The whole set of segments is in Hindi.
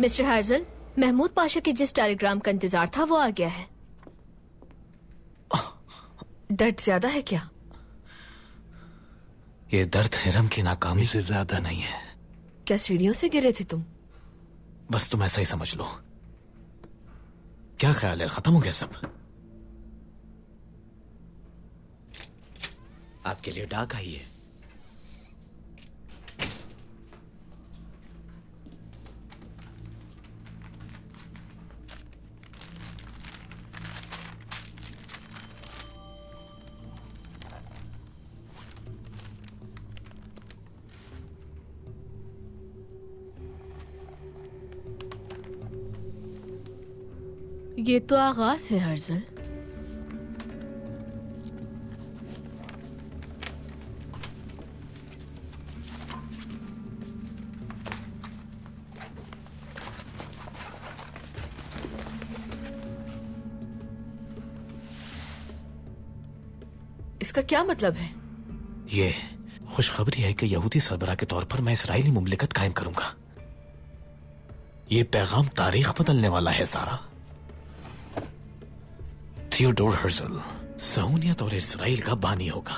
मिस्टर हार्जल, महमूद पाशा के जिस टेलीग्राम का इंतजार था वो आ गया है। दर्द ज्यादा है क्या? ये दर्द हिरम की नाकामी से ज्यादा नहीं है। क्या सीढ़ियों से गिरे थे तुम? बस तुम ऐसा ही समझ लो। क्या ख्याल है, खत्म हो गया सब? आपके लिए डाक आई है। ये तो आगाज है हर्जल। इसका क्या मतलब है? ये खुशखबरी है कि यहूदी सरबराह के तौर पर मैं इसराइली मुमलिकत कायम करूंगा। ये पैगाम तारीख बदलने वाला है सारा। थियोडोर हर्जल सहूनियत और इसराइल का बानी होगा।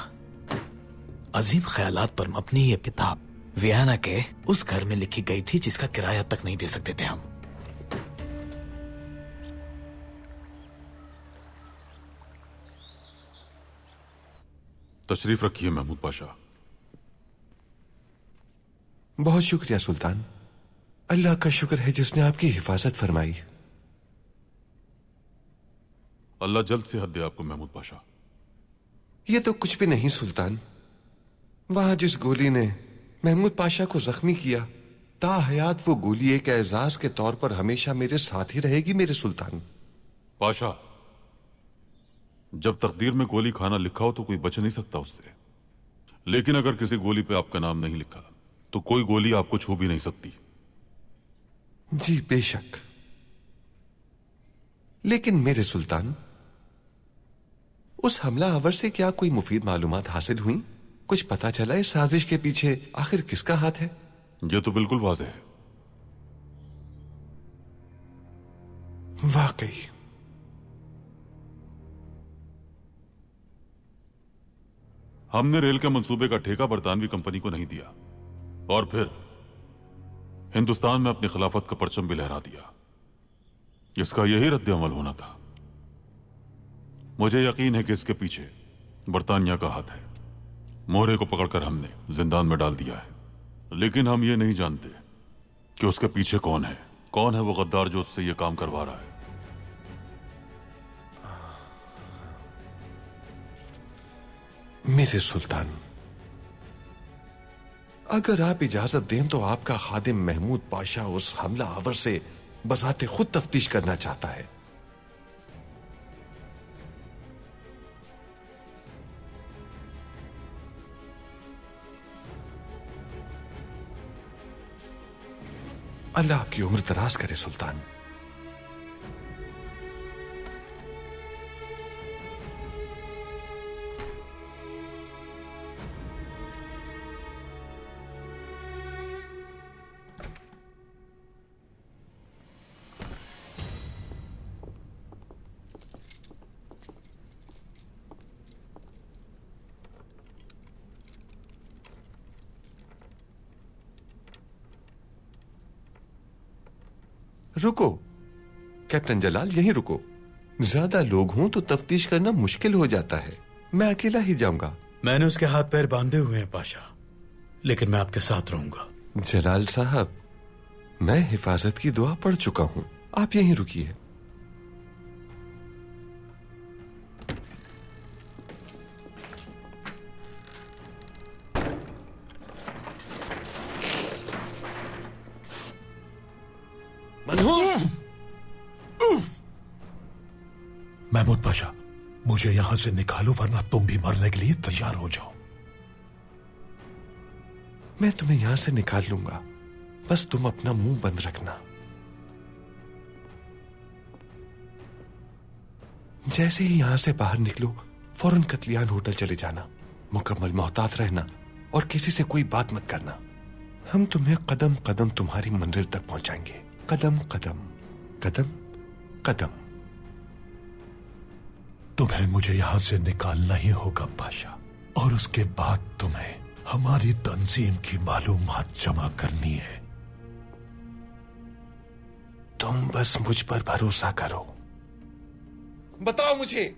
अजीम ख्यालात पर मबनी ये किताब वियना के उस घर में लिखी गई थी जिसका किराया तक नहीं दे सकते थे हम। तशरीफ रखिए महमूद पाशा। बहुत शुक्रिया सुल्तान। अल्लाह का शुक्र है जिसने आपकी हिफाजत फरमाई। अल्लाह जल्द सेहत दे आपको महमूद पाशा। ये तो कुछ भी नहीं सुल्तान। वहां जिस गोली ने महमूद पाशा को जख्मी किया, ताहयात वो गोली एक एजाज के तौर पर हमेशा मेरे साथ ही रहेगी मेरे सुल्तान। पाशा, जब तकदीर में गोली खाना लिखा हो तो कोई बच नहीं सकता उससे, लेकिन अगर किसी गोली पे आपका नाम नहीं लिखा तो कोई गोली आपको छू भी नहीं सकती। जी बेशक, लेकिन मेरे सुल्तान, उस हमला आवर से क्या कोई मुफीद मालूमात हासिल हुई? कुछ पता चला इस साजिश के पीछे आखिर किसका हाथ है? यह तो बिल्कुल वाज़ेह है। वाकई हमने रेल के मंसूबे का ठेका बरतानवी कंपनी को नहीं दिया और फिर हिंदुस्तान में अपनी खिलाफत का परचम भी लहरा दिया। इसका यही रद्द अमल होना था। मुझे यकीन है कि इसके पीछे बरतानिया का हाथ है। मोहरे को पकड़कर हमने जिंदान में डाल दिया है, लेकिन हम ये नहीं जानते कि उसके पीछे कौन है। कौन है वो गद्दार जो उससे ये काम करवा रहा है। मेरे सुल्तान, अगर आप इजाजत दें तो आपका खादिम महमूद पाशा उस हमला आवर से बजाते खुद तफ्तीश करना चाहता है। अल्लाह आपकी उम्र दराज करे सुल्तान। रुको कैप्टन जलाल, यहीं रुको। ज्यादा लोग हों तो तफ्तीश करना मुश्किल हो जाता है। मैं अकेला ही जाऊंगा। मैंने उसके हाथ पैर बांधे हुए हैं पाशा, लेकिन मैं आपके साथ रहूंगा। जलाल साहब, मैं हिफाजत की दुआ पढ़ चुका हूं, आप यहीं रुकिए। महमूद पाशा, मुझे यहां से निकालो वरना तुम भी मरने के लिए तैयार हो जाओ। मैं तुम्हें यहां से निकाल लूंगा, बस तुम अपना मुंह बंद रखना। जैसे ही यहां से बाहर निकलो फौरन कत्लियान होटल चले जाना। मुकम्मल मोहतात रहना और किसी से कोई बात मत करना। हम तुम्हें कदम कदम तुम्हारी मंजिल तक पहुंचाएंगे। कदम कदम कदम कदम। तुम्हें मुझे यहां से निकालना ही होगा पाशा, और उसके बाद तुम्हें हमारी तंजीम की मालूमात जमा करनी है। तुम बस मुझ पर भरोसा करो। बताओ मुझे,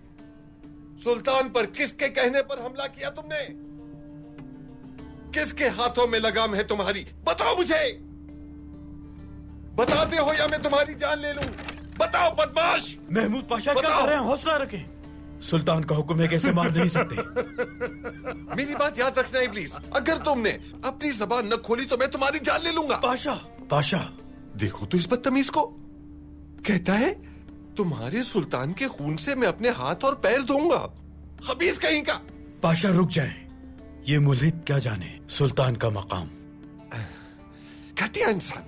सुल्तान पर किसके कहने पर हमला किया तुमने? किसके हाथों में लगाम है तुम्हारी? बताओ मुझे। बताते हो या मैं तुम्हारी जान ले लूं? बताओ बदमाश। महमूद पाशा क्या बताओ। कर रहे हैं? हौसला रखें। सुल्तान का हुक्म है, कैसे मार नहीं सकते। मेरी बात याद रखना इब्लीस, अगर तुमने अपनी जबान न खोली तो मैं तुम्हारी जान ले लूंगा। पाशा पाशा देखो तो इस बदतमीज को, कहता है तुम्हारे सुल्तान के खून से मैं अपने हाथ और पैर धोऊंगा। खबीस कहीं का। पाशा रुक जाएं। ये मुल्हिद क्या जाने सुल्तान का मकाम। घटिया इंसान।